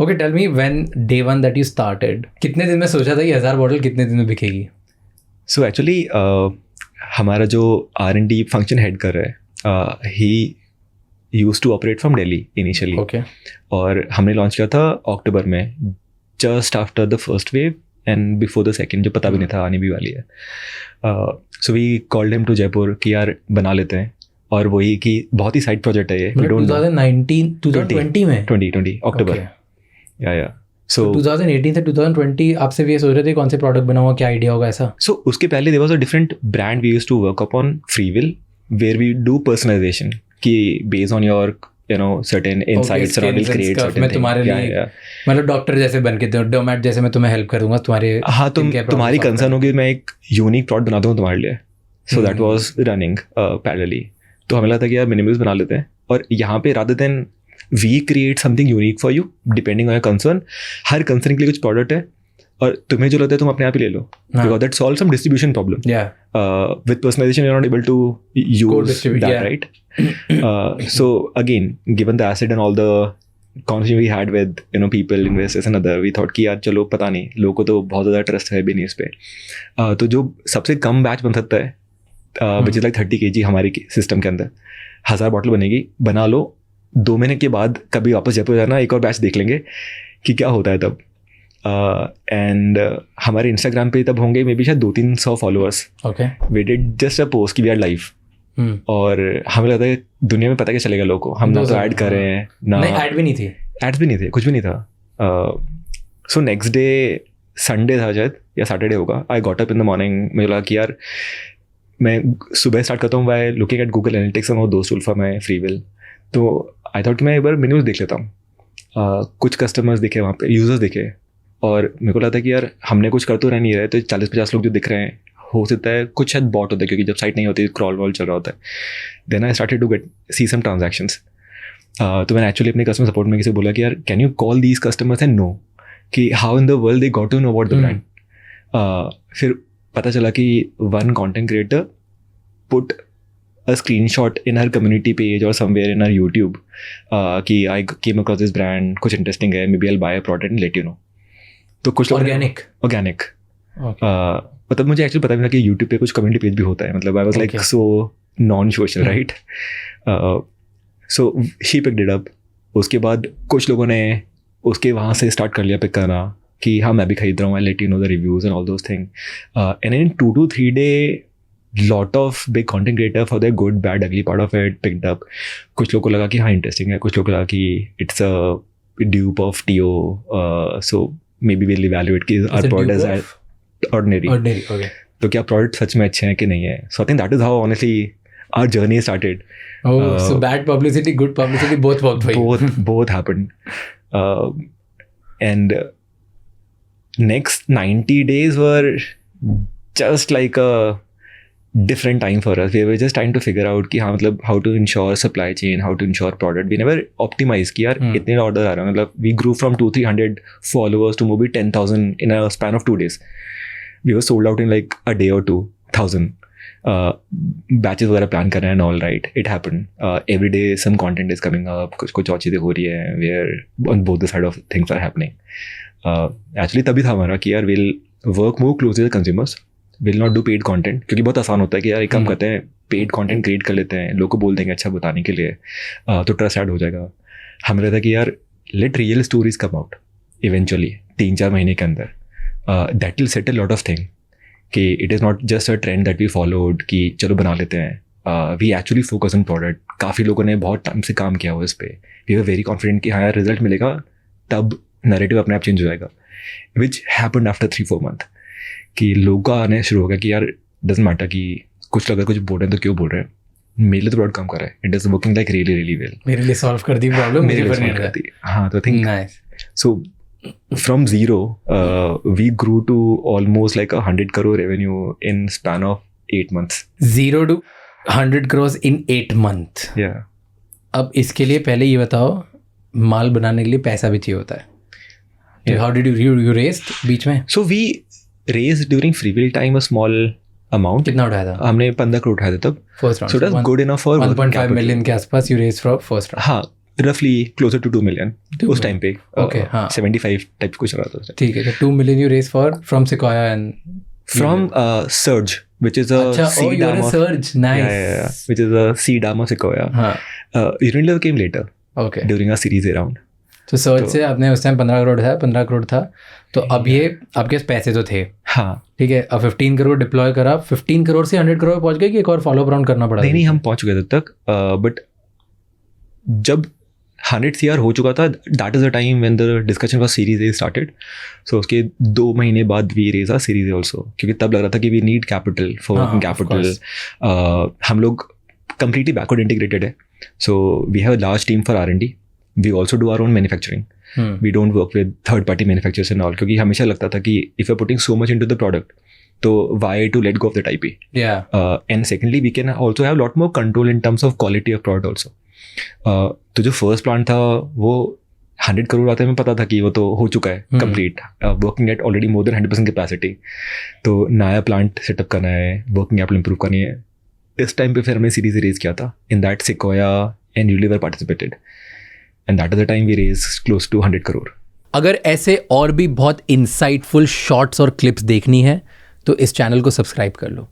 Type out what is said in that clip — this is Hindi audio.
Okay, tell me when day one that you started, कितने दिन में सोचा था कि 1000 बॉटल कितने दिन में बिकेगी? सो एक्चुअली हमारा जो R&D फंक्शन हेड कर रहा है, he use to operate from Delhi initially. Okay. और हमने लॉन्च किया था अक्टूबर में, just after the first wave and before the second, जो पता भी नहीं था आने भी वाली है. So we called him to Jaipur कि यार बना लेते हैं. और वही कि बहुत ही साइड प्रोजेक्ट है ये. 2020 में 2020 अक्टूबर. या So 2018 से 2020 आपसे भी ये सोच रहे थे कौन से प्रोडक्ट बनाऊंगा, क्या आइडिया होगा ऐसा? So उसके पहले there was a different brand we used to work upon, Freewill, where we do personalization कि based on your certain insights around will create certain मैं तुम्हारे लिए मतलब डॉक्टर जैसे बन के डोमैट जैसे मैं तुम्हें हेल्प कर दूंगा तुम्हारे. हाँ, तुम्हारी कंसर्न होगी मैं एक यूनिक प्रोडक्ट बना दूँ तुम्हारे लिए. So that was running parallelly. तो हमें लगा था कि यार मिनिमल्स बना लेते हैं. और यहाँ पे rather than we create something unique for you depending on your concern, her concern के लिए कुछ प्रोडक्ट है और तुम्हें जो लगता है तुम अपने आप ही ले लो, because that solves some distribution problem. With personalization you're not able to use that, right? So again, given the asset and all the conversation we had with people, investors and other, we thought कि यार चलो पता नहीं, लोगों को तो बहुत ज़्यादा ट्रस्ट है बिजनेस पे, तो जो सबसे कम बैच बन सकता है विच इज़ लाइक 30 kg हमारे सिस्टम के अंदर 1000 बॉटल बनेगी, बना लो. 2 महीने के बाद कभी वापस जयपुर जाना, एक और बैच देख लेंगे कि क्या होता है तब. एंड हमारे इंस्टाग्राम पे तब होंगे मे बी शायद 200-300 followers. We did just a post कि वी आर लाइव. और हमें लगता है दुनिया में पता क्या चलेगा लोगों को, हम ना तो ऐड कर रहे हैं ना, ऐड भी नहीं थी, एड्स भी नहीं थे, कुछ भी नहीं था. सो नेक्स्ट डे संडे था शायद या सैटरडे होगा, I got up in the morning. मुझे लगा कि यार मैं सुबह स्टार्ट करता हूँ by looking at Google analytics और दोस्त टूल फॉर माई फ्रीविल. तो आई थॉट कि मैं एक बार मिनिमल्स देख लेता हूँ. कुछ कस्टमर्स दिखे वहाँ पे, यूजर्स दिखे, और मेरे को लगता है कि यार हमने कुछ कर तो रह नहीं रहे, तो 40-50 लोग जो दिख रहे हैं, हो सकता है कुछ शायद बॉट होता है क्योंकि जब साइट नहीं होती क्रॉल वॉल चल रहा होता है. Then I started to see some transactions. तो मैंने एक्चुअली अपने कस्टमर सपोर्ट में किसी बोला कि यार can you call these customers and know कि how in the world they got to know about the brand. फिर पता चला कि one content creator put a screenshot in her community page or somewhere in her YouTube कि I came across this brand, कुछ interesting है, maybe I'll buy a product and let you know. तो कुछ organic मतलब मुझे एक्चुअली पता भी था कि YouTube पे कुछ कम्युनिटी पेज भी होता है. मतलब I was like so non-social, right? So she picked it up. उसके बाद कुछ लोगों ने उसके वहाँ से स्टार्ट कर लिया पिक करना कि हाँ मैं भी खरीद रहा हूँ, I'll let you know the reviews and all those things. And in 2 to 3 day lot of big content creator for their good, bad, ugly part of it picked up. कुछ लोगों को लगा कि हाँ इंटरेस्टिंग है, कुछ लोगों को लगा कि it's a dupe of TO, so maybe we'll evaluate कि our product is ordinary. Okay. तो क्या प्रोडक्ट सच में अच्छे हैं कि नहीं है. So I think that is how honestly our journey started. So bad publicity, good publicity, both worked for you. Both happened. And next 90 days were just like a different time for us. We were just trying to figure out कि हाँ मतलब how to ensure supply chain, how to ensure product. We never optimized कि यार इतने ऑर्डर आ रहे हैं. मतलब we grew from 200-300 followers to maybe 10,000 in a span of 2 days. We were sold out in like a day or 2,000. Batches वगैरह प्लान कर रहे हैं, all right, it happened. Every day some content is coming up, कुछ और चीज़ें हो रही है, where on both the side of things are happening. Actually तभी था हमारा कि यार we'll work more closely with consumers. Will not do paid content, क्योंकि बहुत आसान होता है कि यार एक काम करते हैं, पेड कंटेंट क्रिएट कर लेते हैं, लोग को बोल देंगे अच्छा बताने के लिए, तो ट्रस्ट ऐड हो जाएगा. हमें लगता है कि यार let real stories come out eventually 3-4 महीने के अंदर. That will set a lot of thing कि it is not just a trend that we followed कि चलो बना लेते हैं. We actually focus on product. काफ़ी लोगों ने बहुत टाइम से काम किया हुआ इस पर. वी आर वेरी कॉन्फिडेंट कि हाँ यार रिजल्ट मिलेगा, तब नैरेटिव अपने आप चेंज हो जाएगा, विच हैपेंड आफ्टर 3-4 मंथ. कि लोगों का आने शुरू हो गया कि यार डजंट मैटर कि कुछ अगर कुछ बोल रहे हैं तो क्यों बोल रहे हैं, मेरे लिए तो प्रोडक्ट काम कर रहा है, it is working like really really well, मेरे लिए सॉल्व कर दी प्रॉब्लम, मेरे लिए सॉल्व कर दी. हाँ, तो I think so from zero we grew to almost like 100 crore revenue in span of 8 months. 0 to 100 crores in 8 months. Yeah. अब इसके लिए पहले ये बताओ, माल बनाने के लिए पैसा भी चाहिए होता है. So how did you raised बीच में? So we raised during Freewill time a small amount. कितना उठाया था? हमने 15 crore उठाया था तब. First round. So it was good enough for 1.5 million के आसपास you raised for first round. हाँ, रफली क्लोजर टू 2 million उस टाइम पे. Okay, हाँ. 75 टाइप कुछ रहा था. ठीक है, तो 2 million you raised for from Sequoia and From Surge, which is a अच्छा, seed you're arm a of Surge, nice. yeah, which is a seed arm of Sequoia. हाँ, Unilever came later okay. during our Series A round. तो Surge से आपने उस टाइम 15 करोड़ था, तो अब ये आपके पास पैसे तो थे, हाँ. ठीक है. अब 15 करोड़ डिप्लॉय करा, 15 करोड़ से 100 करोड़ पहुंच गए कि एक और फॉलो अप राउंड करना पड़ा? नहीं, हम पहुंच गए तब तक. बट जब 100 CR हो चुका था, that is the time when the discussion for series A started. So उसके 2 महीने बाद we raise our series A also, क्योंकि तब लग रहा था कि we need capital for capital. हम लोग कंप्लीटली बैकवर्ड इंटीग्रेटेड है. So we have a large team for R&D. We also do our own manufacturing. We don't work with third party manufacturers and all, क्योंकि हमेशा लगता था कि if you are putting so much into the product, तो why to let go of that IP. And secondly we can also have lot more control in terms of quality of product also. तो जो फर्स्ट प्लांट था वो 100 करोड़ आते में पता था कि वो तो हो चुका है complete, working at already more than 100% capacity. तो नया प्लांट सेटअप करना है, वर्किंग कैपिटल इंप्रूव करनी है. इस टाइम पे फिर हमने सीरीज रेज किया था. In that Sequoia and Unilever participated, and that is the time we raise close to 100 crore. अगर ऐसे और भी बहुत इंसाइटफुल शॉर्ट्स और क्लिप्स देखनी है तो इस चैनल को सब्सक्राइब कर लो.